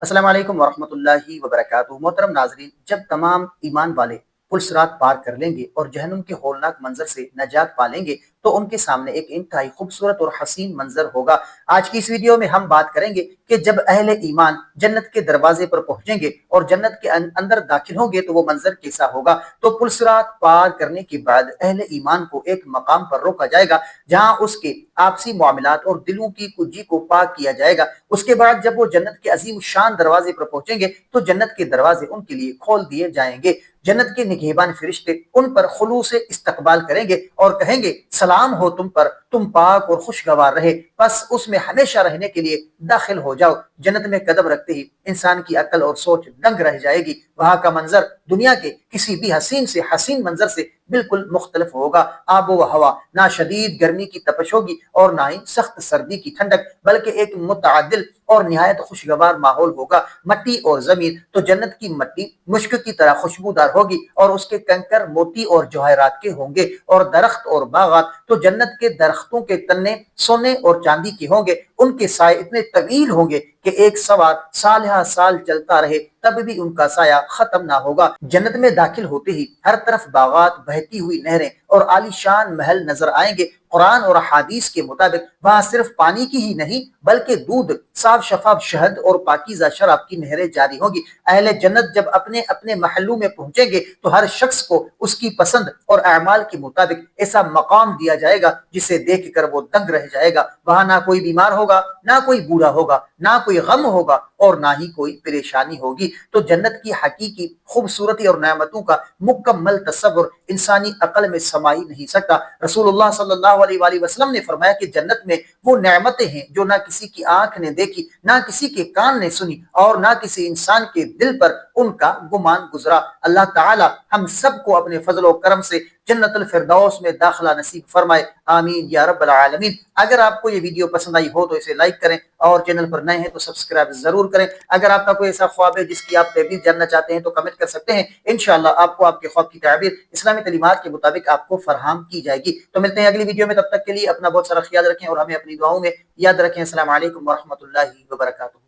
السلام علیکم ورحمۃ اللہ وبرکاتہ۔ محترم ناظرین، جب تمام ایمان والے پلسرات پار کر لیں گے اور جہنم کے ہولناک منظر سے نجات پا لیں گے تو ان کے سامنے ایک انتہائی خوبصورت اور حسین منظر ہوگا۔ آج کی اس ویڈیو میں ہم بات کریں گے کہ جب اہل ایمان جنت کے دروازے پر پہنچیں گے اور جنت کے اندر داخل ہوں گے تو وہ منظر کیسا ہوگا۔ تو پلسرات پار کرنے کے بعد اہل ایمان کو ایک مقام پر روکا جائے گا جہاں اس کے آپسی معاملات اور دلوں کی کجی کو پاک کیا جائے گا۔ اس کے بعد جب وہ جنت کے عظیم شان دروازے پر پہنچیں گے تو جنت کے دروازے ان کے لیے کھول دیے جائیں گے۔ جنت کے نگہبان فرشتے ان پر خلوص سے استقبال کریں گے اور کہیں گے سلام ہو تم پر، تم پاک اور خوشگوار رہے، بس اس میں ہمیشہ رہنے کے لیے داخل ہو جاؤ۔ جنت میں قدم رکھتے ہی انسان کی عقل اور سوچ دنگ رہ جائے گی۔ وہاں کا منظر دنیا کے کسی بھی حسین سے حسین منظر سے بالکل مختلف ہوگا۔ آب و ہوا نہ شدید گرمی کی تپش ہوگی اور نہ ہی سخت سردی کی ٹھنڈک، بلکہ ایک متعدل اور نہایت خوشگوار ماحول ہوگا۔ مٹی اور زمین تو جنت کی مٹی مشک کی طرح خوشبودار ہوگی اور اس کے کنکر موتی اور جواہرات کے ہوں گے، اور درخت اور باغات تو جنت کے درختوں کے تنے سونے اور چاندی کے ہوں گے۔ ان کے سائے اتنے طویل ہوں گے کہ ایک سوار سالہ سال چلتا رہے تب بھی ان کا سایہ ختم نہ ہوگا۔ جنت میں داخل ہوتے ہی ہر طرف باغات، بہتی ہوئی نہریں اور عالی شان محل نظر آئیں گے۔ قرآن اور حدیث کے مطابق وہاں صرف پانی کی ہی نہیں بلکہ دودھ، صاف شفاف شہد اور پاکیزہ شراب کی نہریں جاری ہوں گی۔ اہل جنت جب اپنے اپنے محلوں میں پہنچیں گے تو ہر شخص کو اس کی پسند اور اعمال کے مطابق ایسا مقام دیا جائے گا جسے دیکھ کر وہ دنگ رہ جائے گا۔ وہاں نہ کوئی بیمار ہوگا، نہ کوئی بوڑھا ہوگا، نہ کوئی غم ہوگا اور نہ ہی کوئی پریشانی ہوگی۔ تو جنت کی حقیقی خوبصورتی اور نعمتوں کا مکمل تصور انسانی عقل میں سما ہی نہیں سکتا۔ رسول اللہ صلی اللہ علیہ وآلہ وسلم نے فرمایا کہ جنت میں وہ نعمتیں ہیں جو نہ کسی کی آنکھ نے دیکھی، نہ کسی کے کان نے سنی اور نہ کسی انسان کے دل پر ان کا گمان گزرا۔ اللہ تعالی ہم سب کو اپنے فضل و کرم سے جنت الفردوس میں داخلہ نصیب فرمائے، آمین یا رب العالمین۔ اگر آپ کو یہ ویڈیو پسند آئی ہو تو اسے لائک کریں اور چینل پر نئے ہیں تو سبسکرائب ضرور کریں۔ اگر آپ کا کوئی ایسا خواب ہے جس کی آپ تعبیر جاننا چاہتے ہیں تو کمنٹ کر سکتے ہیں، انشاءاللہ آپ کو آپ کے خواب کی تعبیر اسلامی تعلیمات کے مطابق آپ کو فراہم کی جائے گی۔ تو ملتے ہیں اگلی ویڈیو میں، تب تک کے لیے اپنا بہت سارا خیال رکھیں اور ہمیں اپنی دعاؤں میں یاد رکھیں۔ السلام علیکم ورحمۃ اللہ وبرکاتہ۔